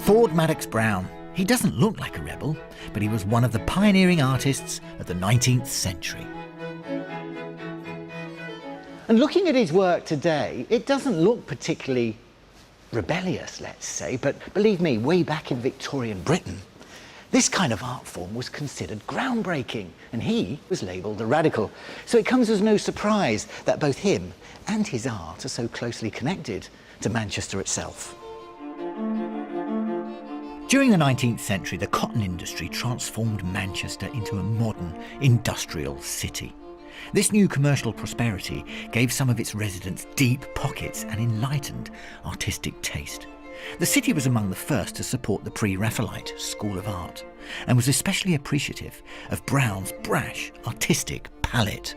Ford Madox Brown. He doesn't look like a rebel, but he was one of the pioneering artists of the 19th century. And looking at his work today, it doesn't look particularly rebellious, let's say, but believe me, way back in Victorian Britain, this kind of art form was considered groundbreaking, and he was labelled a radical. So it comes as no surprise that both him and his art are so closely connected to Manchester itself. During the 19th century, the cotton industry transformed Manchester into a modern industrial city. This new commercial prosperity gave some of its residents deep pockets and enlightened artistic taste. The city was among the first to support the Pre-Raphaelite School of Art and was especially appreciative of Brown's brash, artistic palette.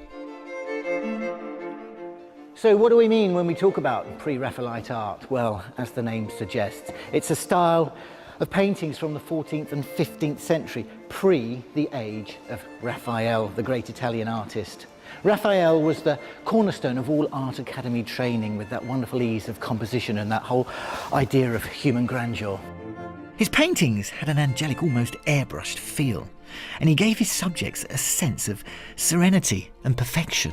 So what do we mean when we talk about Pre-Raphaelite art? Well, as the name suggests, it's a style of paintings from the 14th and 15th century, pre the age of Raphael, the great Italian artist. Raphael was the cornerstone of all art academy training, with that wonderful ease of composition and that whole idea of human grandeur. His paintings had an angelic, almost airbrushed feel, and he gave his subjects a sense of serenity and perfection.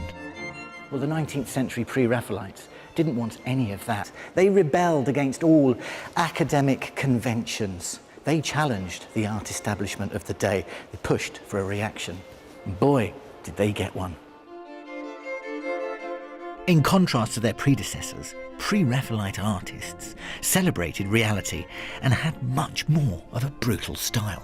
Well, the 19th century Pre-Raphaelites didn't want any of that. They rebelled against all academic conventions. They challenged the art establishment of the day. They pushed for a reaction. And boy, did they get one. In contrast to their predecessors, Pre-Raphaelite artists celebrated reality and had much more of a brutal style.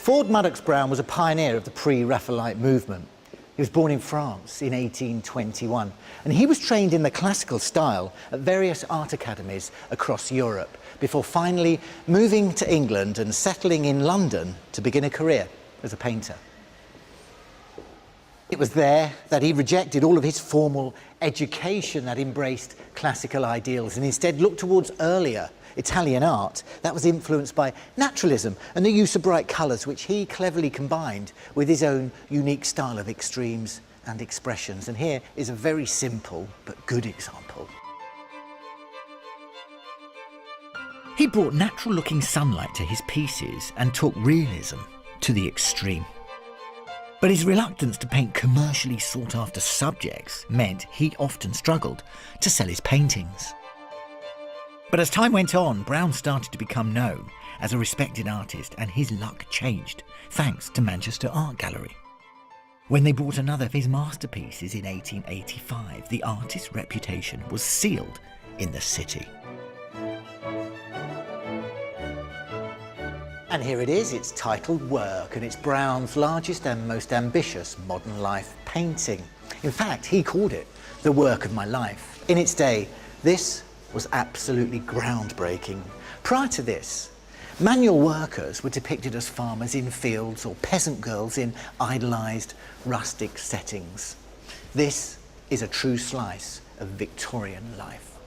Ford Madox Brown was a pioneer of the Pre-Raphaelite movement. He was born in France in 1821, and he was trained in the classical style at various art academies across Europe before finally moving to England and settling in London to begin a career as a painter. It was there that he rejected all of his formal education that embraced classical ideals and instead looked towards earlier Italian art that was influenced by naturalism and the use of bright colours, which he cleverly combined with his own unique style of extremes and expressions. And here is a very simple but good example. He brought natural-looking sunlight to his pieces and took realism to the extreme. But his reluctance to paint commercially sought-after subjects meant he often struggled to sell his paintings. But as time went on, Brown started to become known as a respected artist, and his luck changed thanks to Manchester Art Gallery. When they bought another of his masterpieces in 1885, the artist's reputation was sealed in the city. And here it is, it's titled Work, and it's Brown's largest and most ambitious modern life painting. In fact, he called it the work of my life. In its day, this was absolutely groundbreaking. Prior to this, manual workers were depicted as farmers in fields or peasant girls in idolised rustic settings. This is a true slice of Victorian life.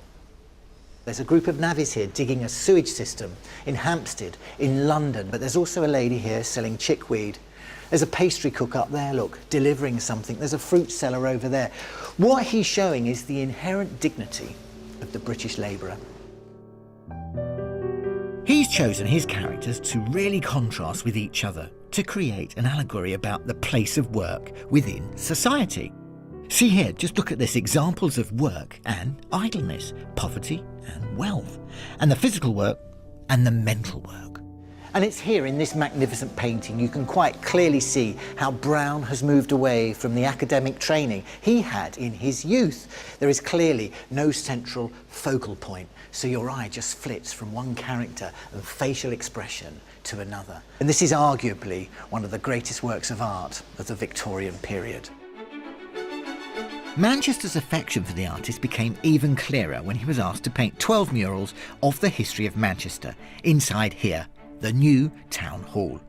There's a group of navvies here digging a sewage system in Hampstead in London, but there's also a lady here selling chickweed. There's a pastry cook up there, look, delivering something. There's a fruit seller over there. What he's showing is the inherent dignity of the British labourer. He's chosen his characters to really contrast with each other to create an allegory about the place of work within society. See here, just look at this, examples of work and idleness, poverty and wealth, and the physical work and the mental work. And it's here in this magnificent painting you can quite clearly see how Brown has moved away from the academic training he had in his youth. There is clearly no central focal point, so your eye just flits from one character and facial expression to another. And this is arguably one of the greatest works of art of the Victorian period. Manchester's affection for the artist became even clearer when he was asked to paint 12 murals of the history of Manchester inside here, the new town hall.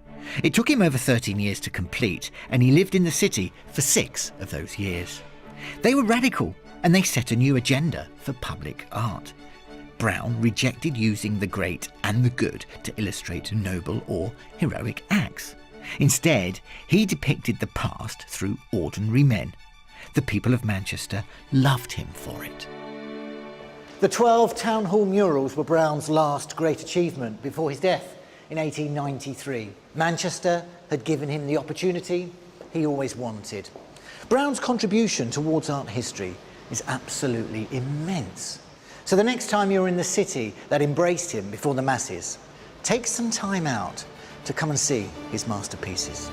It took him over 13 years to complete, and he lived in the city for 6 of those years. They were radical, and they set a new agenda for public art. Brown rejected using the great and the good to illustrate noble or heroic acts. Instead, he depicted the past through ordinary men. The people of Manchester loved him for it. The 12 Town Hall murals were Brown's last great achievement before his death in 1893. Manchester had given him the opportunity he always wanted. Brown's contribution towards art history is absolutely immense. So the next time you're in the city that embraced him before the masses, take some time out to come and see his masterpieces.